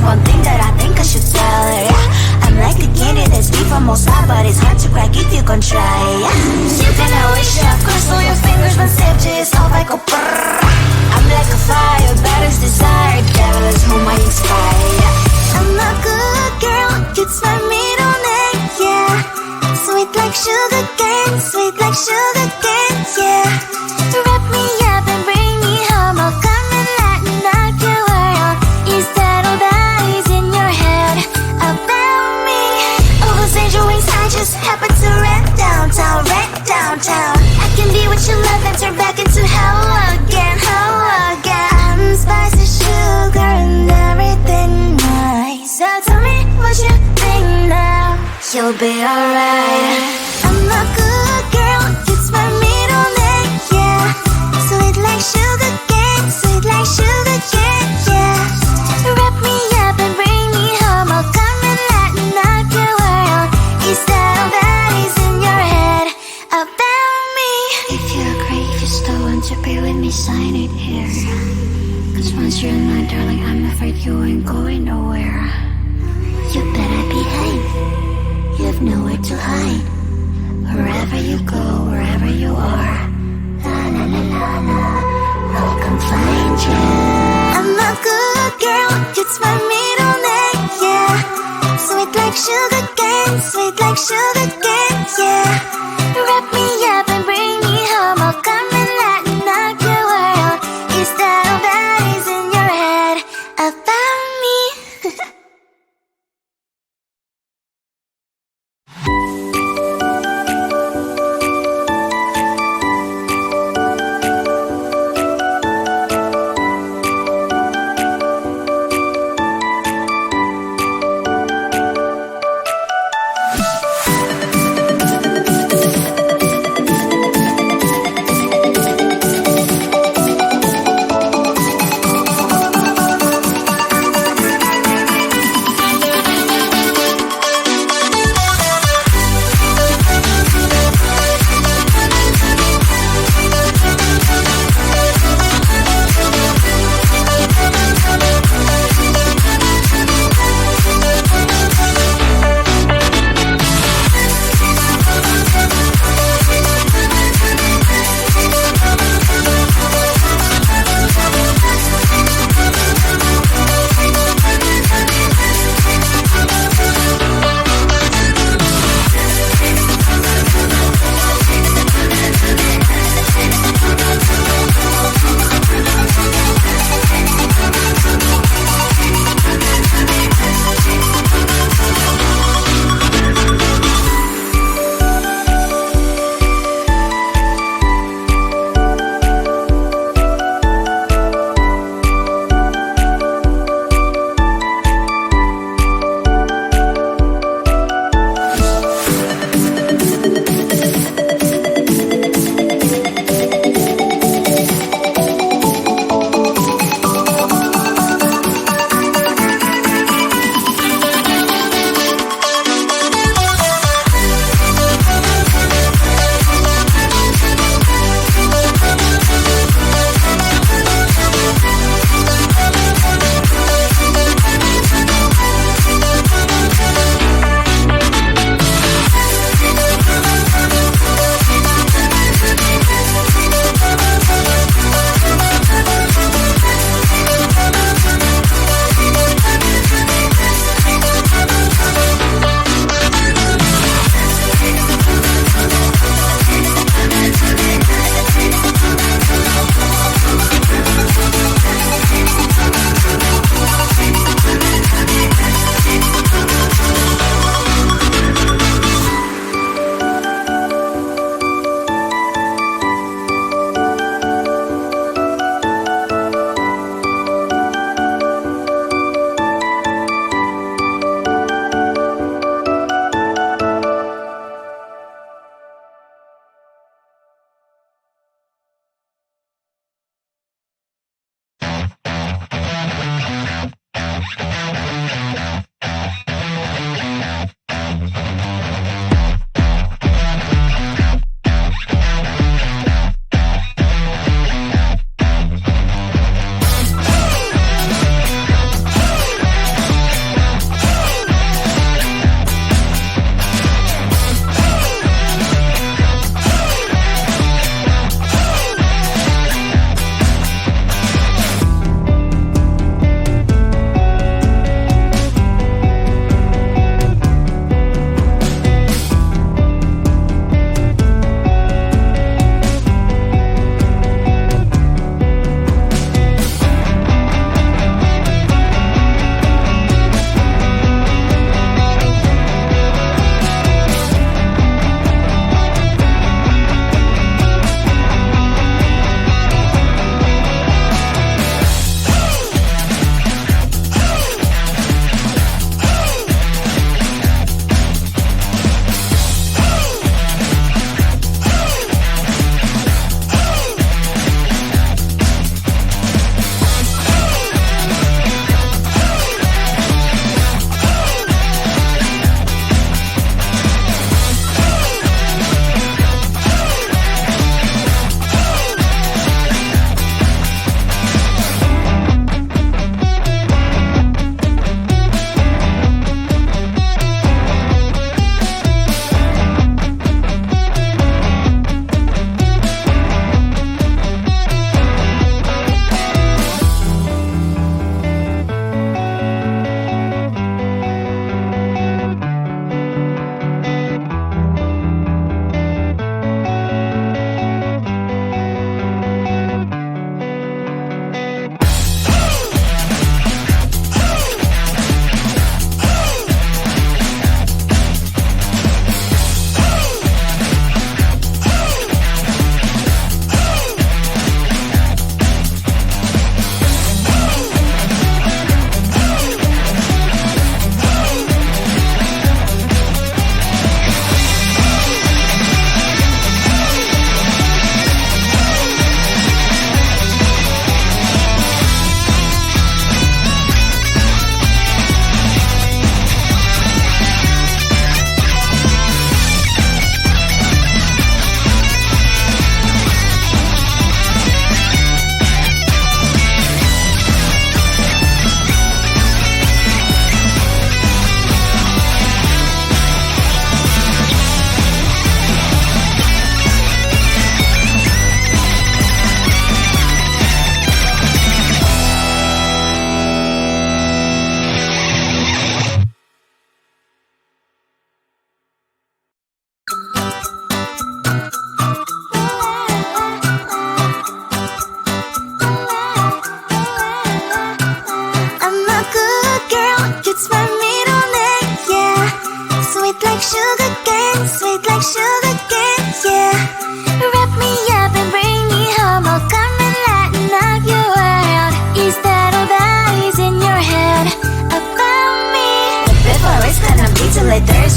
one thing that I think I should tell her, yeah. I'm like the candy that's deep from most high, but it's hard to crack if you can try, yeah. You can wish you have crossed all your fingers, but saved you yourself like a brrrr. I'm like a fire, balance desire, devil is whom I inspire, yeah. I'm a good girl, it's my middle name, yeah. Sweet like sugar cane, sweet like sugar cane, yeah. Wrap me up and bring me home, I'll come and lighten up your world. Is that all that is in your head about me? All those angel wings I just happen to rent downtown, I can be what you love and turn back into hell again, I'm spicy sugar and everything nice. So tell me what you think now, you'll be alright. I'm a good girl, it's my middle name, yeah. Sweet like sugar cane, sweet like sugar cane, yeah. Wrap me up and bring me home, I'll come and lighten up your world. Is that all that is in your head about me? If you agree, if you still want to be with me, sign it here. Cause once you're mine, darling, I'm afraid you ain't going nowhere. You better behave, you have nowhere to hide. Wherever you go, wherever you are, la la la la la, I'll come find you. I'm a good girl, it's my middle name, yeah. Sweet like sugar cane, sweet like sugar cane, yeah. Wrap me up and bring me home, I'll come and lighten up your world. Is that all that is in your head about me?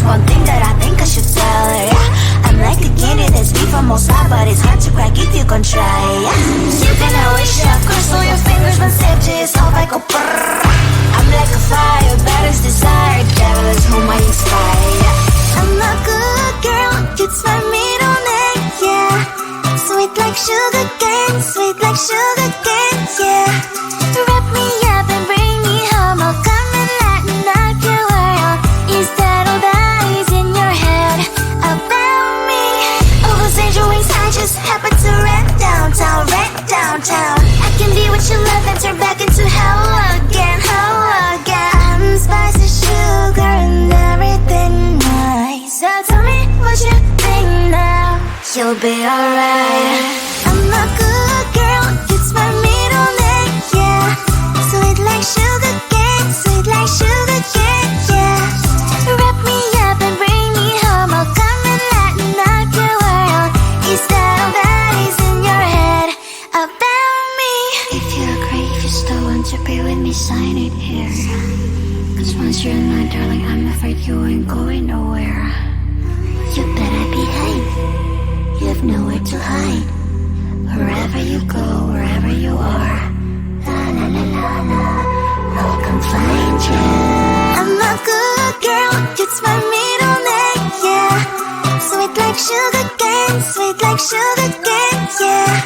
There's one thing that I think I should tell her, yeah. I'm like the candy that's sweet from most high, but it's hard to crack if you can try, yeah. You can always shove, cross all your fingers when safety is off, I go brrrr. I'm like a fire, battles desire, devil is whom I inspire, yeah. I'm a good girl, it's my middle name, yeah. Sweet like sugar cane, sweet like sugar cane, yeah. Wrap me up and bring me home, I'll come and lighten up your world. Is that all that is in your head about me? All those angel wings I just happen to rent downtown, rent downtown. I can be what you love and turn back into hell again, hell again. I'm spicy sugar and everything nice. So tell me what you think now, you'll be alright. I'm a good girl, it's my middle name, yeah. Sweet like sugar cane, sweet like sugar cane, yeah. Wrap me up and bring me home, I'll come and lighten up your world. Is that all that is in your head about me? If you agree, if you still want to be with me, sign it here. Cause once you're mine, darling, I'm afraid you ain't going nowhere. You better behave, you have nowhere to hide. Wherever you go, wherever you are, la la la la la, I'll come find you. I'm a good girl, it's my middle name, yeah. Sweet like sugar cane, sweet like sugar cane, yeah.